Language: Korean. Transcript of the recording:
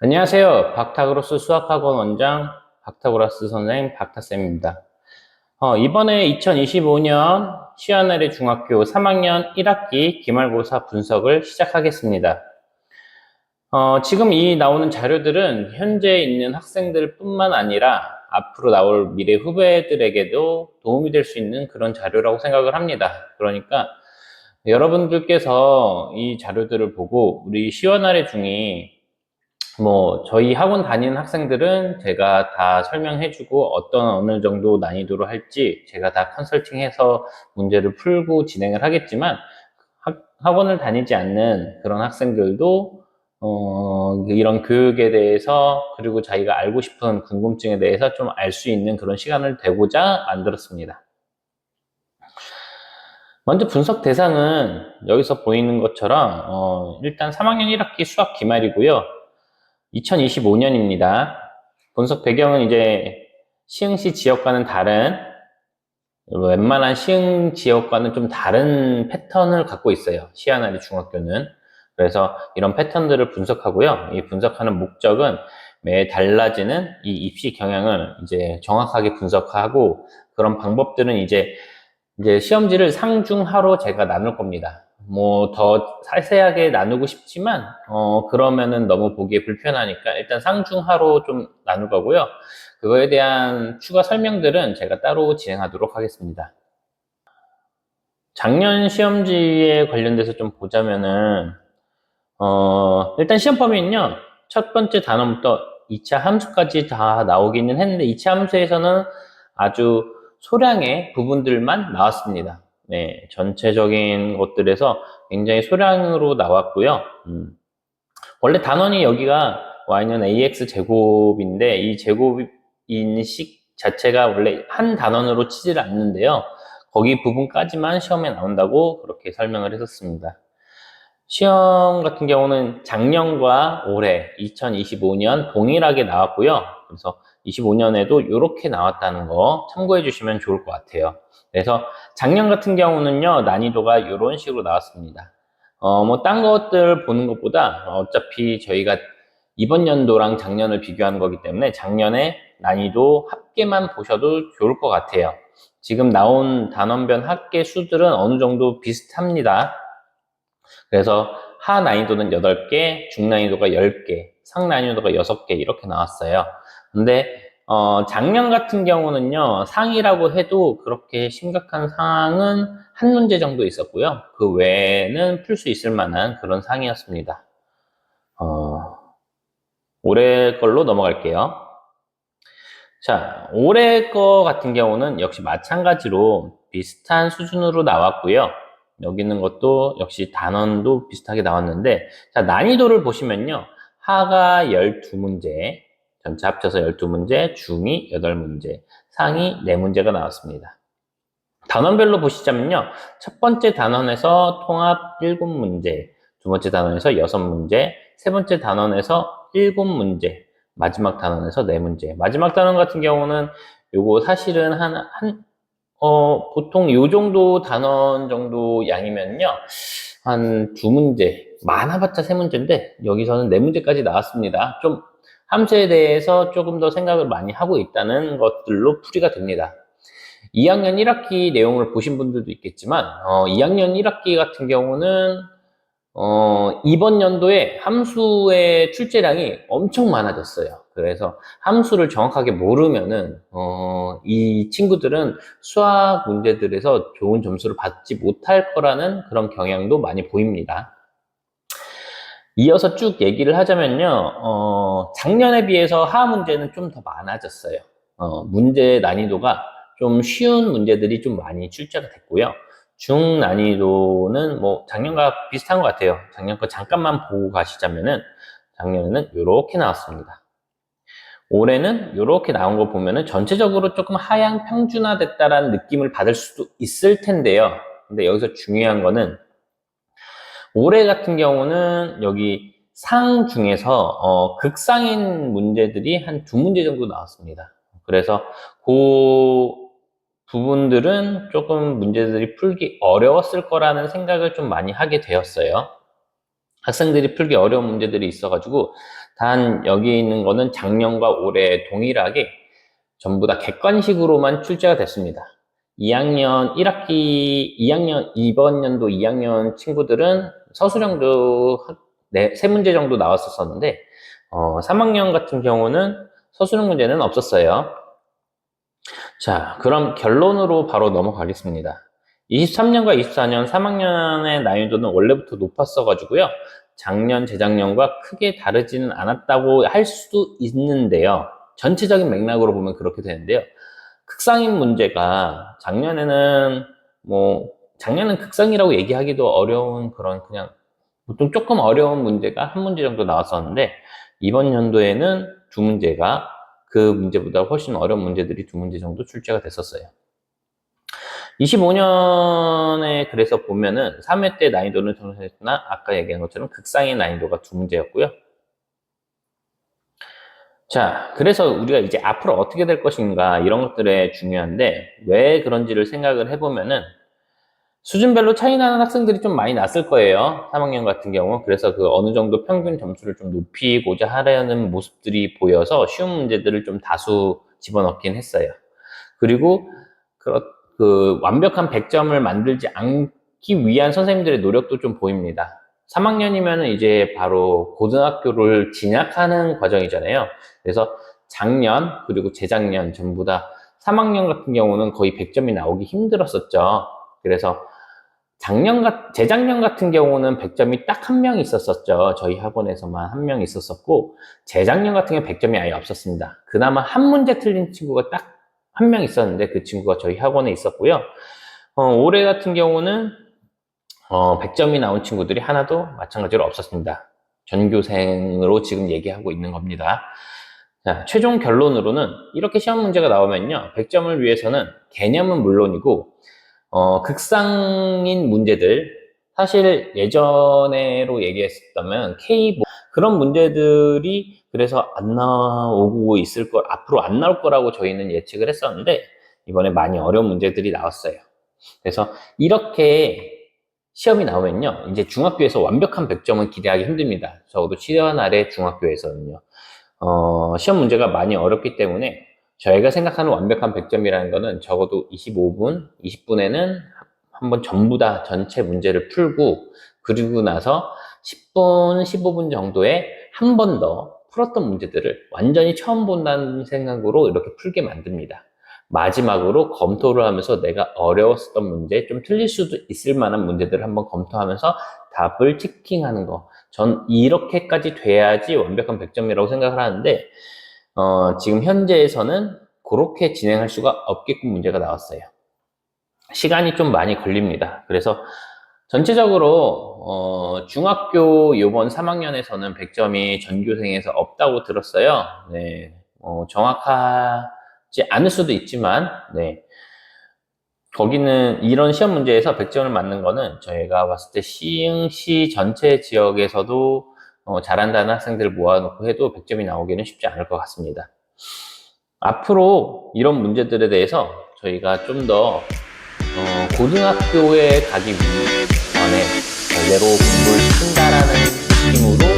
안녕하세요. 박타그로스 수학학원 원장 박타고라스 선생 박타쌤입니다. 이번에 2025년 시안엘의 중학교 3학년 1학기 기말고사 분석을 시작하겠습니다. 지금 이 나오는 자료들은 현재 있는 학생들 뿐만 아니라 앞으로 나올 미래 후배들에게도 도움이 될 수 있는 그런 자료라고 생각을 합니다. 그러니까 여러분들께서 이 자료들을 보고 우리 시원아래 중이 저희 학원 다니는 학생들은 제가 다 설명해주고 어느 정도 난이도로 할지 제가 다 컨설팅해서 문제를 풀고 진행을 하겠지만 학원을 다니지 않는 그런 학생들도 이런 교육에 대해서 그리고 자기가 알고 싶은 궁금증에 대해서 좀 알 수 있는 그런 시간을 되고자 만들었습니다. 먼저 분석 대상은 여기서 보이는 것처럼 일단 3학년 1학기 수학 기말이고요. 2025년입니다. 분석 배경은 이제 시흥시 지역과는 다른, 웬만한 시흥 지역과는 좀 다른 패턴을 갖고 있어요. 시안아리 중학교는. 그래서 이런 패턴들을 분석하고요. 이 분석하는 목적은 매 달라지는 이 입시 경향을 이제 정확하게 분석하고, 그런 방법들은 이제 시험지를 상중하로 제가 나눌 겁니다. 더 자세하게 나누고 싶지만, 그러면은 너무 보기에 불편하니까 일단 상중하로 좀 나눌 거고요. 그거에 대한 추가 설명들은 제가 따로 진행하도록 하겠습니다. 작년 시험지에 관련돼서 좀 보자면은, 일단 시험 범위는요, 첫 번째 단원부터 2차 함수까지 다 나오기는 했는데, 2차 함수에서는 아주 소량의 부분들만 나왔습니다. 네, 전체적인 것들에서 굉장히 소량으로 나왔고요. 원래 단원이 여기가 y는 ax 제곱인데, 이 제곱인 식 자체가 원래 한 단원으로 치지를 않는데요. 거기 부분까지만 시험에 나온다고 그렇게 설명을 했었습니다. 시험 같은 경우는 작년과 올해 2025년 동일하게 나왔고요. 그래서 25년에도 이렇게 나왔다는 거 참고해 주시면 좋을 것 같아요. 그래서 작년 같은 경우는요, 난이도가 이런 식으로 나왔습니다. 딴 것들 보는 것보다 어차피 저희가 이번 연도랑 작년을 비교하는 거기 때문에 작년에 난이도 합계만 보셔도 좋을 것 같아요. 지금 나온 단원별 합계 수들은 어느 정도 비슷합니다. 그래서 하 난이도는 8개, 중 난이도가 10개, 상 난이도가 6개 이렇게 나왔어요. 근데 작년 같은 경우는요, 상이라고 해도 그렇게 심각한 상은 한 문제 정도 있었고요. 그 외에는 풀 수 있을 만한 그런 상이었습니다. 올해 걸로 넘어갈게요. 자, 올해 거 같은 경우는 역시 마찬가지로 비슷한 수준으로 나왔고요. 여기 있는 것도 역시 단원도 비슷하게 나왔는데, 자, 난이도를 보시면요. 하가 12문제, 전체 합쳐서 12문제, 중이 8문제, 상이 4문제가 나왔습니다. 단원별로 보시자면요. 첫 번째 단원에서 통합 7문제, 두 번째 단원에서 6문제, 세 번째 단원에서 7문제, 마지막 단원에서 4문제. 마지막 단원 같은 경우는 요거 사실은 보통 요 정도 단원 정도 양이면요. 한 2문제, 많아봤자 3문제인데, 여기서는 4문제까지 나왔습니다. 좀 함수에 대해서 조금 더 생각을 많이 하고 있다는 것들로 풀이가 됩니다. 2학년 1학기 내용을 보신 분들도 있겠지만, 2학년 1학기 같은 경우는 이번 연도에 함수의 출제량이 엄청 많아졌어요. 그래서 함수를 정확하게 모르면은 이 친구들은 수학 문제들에서 좋은 점수를 받지 못할 거라는 그런 경향도 많이 보입니다. 이어서 쭉 얘기를 하자면요, 작년에 비해서 하하 문제는 좀 더 많아졌어요. 문제 난이도가 좀 쉬운 문제들이 좀 많이 출제가 됐고요. 중 난이도는 작년과 비슷한 것 같아요. 작년 거 잠깐만 보고 가시자면은 작년에는 이렇게 나왔습니다. 올해는 이렇게 나온 거 보면은 전체적으로 조금 하향 평준화됐다라는 느낌을 받을 수도 있을 텐데요. 근데 여기서 중요한 거는 올해 같은 경우는 여기 상 중에서 극상인 문제들이 한 2문제 정도 나왔습니다. 그래서 그 부분들은 조금 문제들이 풀기 어려웠을 거라는 생각을 좀 많이 하게 되었어요. 학생들이 풀기 어려운 문제들이 있어가지고 단 여기 있는 거는 작년과 올해 동일하게 전부 다 객관식으로만 출제가 됐습니다. 2학년 1학기, 2학년, 이번 연도 2학년 친구들은 서술형도 3문제 정도 나왔었는데, 3학년 같은 경우는 서술형 문제는 없었어요. 자, 그럼 결론으로 바로 넘어가겠습니다. 23년과 24년 3학년의 난이도는 원래부터 높았어가지고요. 작년, 재작년과 크게 다르지는 않았다고 할 수도 있는데요. 전체적인 맥락으로 보면 그렇게 되는데요. 극상인 문제가 작년에는 작년은 극상이라고 얘기하기도 어려운 그런 그냥 보통 조금 어려운 문제가 한 문제 정도 나왔었는데 이번 연도에는 두 문제가 그 문제보다 훨씬 어려운 문제들이 두 문제 정도 출제가 됐었어요. 25년에 그래서 보면은 3회 때 난이도는 정상했으나 아까 얘기한 것처럼 극상의 난이도가 두 문제였고요. 자, 그래서 우리가 이제 앞으로 어떻게 될 것인가 이런 것들에 중요한데 왜 그런지를 생각을 해보면은 수준별로 차이 나는 학생들이 좀 많이 났을 거예요. 3학년 같은 경우. 그래서 그 어느 정도 평균 점수를 좀 높이고자 하려는 모습들이 보여서 쉬운 문제들을 좀 다수 집어넣긴 했어요. 그리고 그 완벽한 100점을 만들지 않기 위한 선생님들의 노력도 좀 보입니다. 3학년이면 이제 바로 고등학교를 진학하는 과정이잖아요. 그래서 작년 그리고 재작년 전부 다 3학년 같은 경우는 거의 100점이 나오기 힘들었었죠. 그래서 재작년 같은 경우는 100점이 딱 한 명 있었었죠. 저희 학원에서만 한 명 있었었고, 재작년 같은 경우는 100점이 아예 없었습니다. 그나마 한 문제 틀린 친구가 딱 한 명 있었는데 그 친구가 저희 학원에 있었고요. 올해 같은 경우는 100점이 나온 친구들이 하나도 마찬가지로 없었습니다. 전교생으로 지금 얘기하고 있는 겁니다. 자, 최종 결론으로는 이렇게 시험 문제가 나오면요. 100점을 위해서는 개념은 물론이고 극상인 문제들, 사실 예전에로 얘기했었다면 그런 문제들이 그래서 안 나오고 있을 걸, 앞으로 안 나올 거라고 저희는 예측을 했었는데 이번에 많이 어려운 문제들이 나왔어요. 그래서 이렇게 시험이 나오면요, 이제 중학교에서 완벽한 100점은 기대하기 힘듭니다. 적어도 7년 아래 중학교에서는요. 시험 문제가 많이 어렵기 때문에 저희가 생각하는 완벽한 100점이라는 거는 적어도 25분, 20분에는 한번 전부 다 전체 문제를 풀고 그리고 나서 10분, 15분 정도에 한 번 더 풀었던 문제들을 완전히 처음 본다는 생각으로 이렇게 풀게 만듭니다. 마지막으로 검토를 하면서 내가 어려웠었던 문제, 좀 틀릴 수도 있을 만한 문제들을 한번 검토하면서 답을 체킹하는 거. 전 이렇게까지 돼야지 완벽한 100점이라고 생각을 하는데 지금 현재에서는 그렇게 진행할 수가 없게끔 문제가 나왔어요. 시간이 좀 많이 걸립니다. 그래서 전체적으로 중학교 이번 3학년에서는 100점이 전교생에서 없다고 들었어요. 네, 정확하지 않을 수도 있지만 네, 거기는 이런 시험 문제에서 100점을 맞는 거는 저희가 봤을 때 시흥시 전체 지역에서도 잘한다는 학생들을 모아놓고 해도 100점이 나오기는 쉽지 않을 것 같습니다. 앞으로 이런 문제들에 대해서 저희가 좀 더 고등학교에 가기 전에 제대로 공부를 한다라는 느낌으로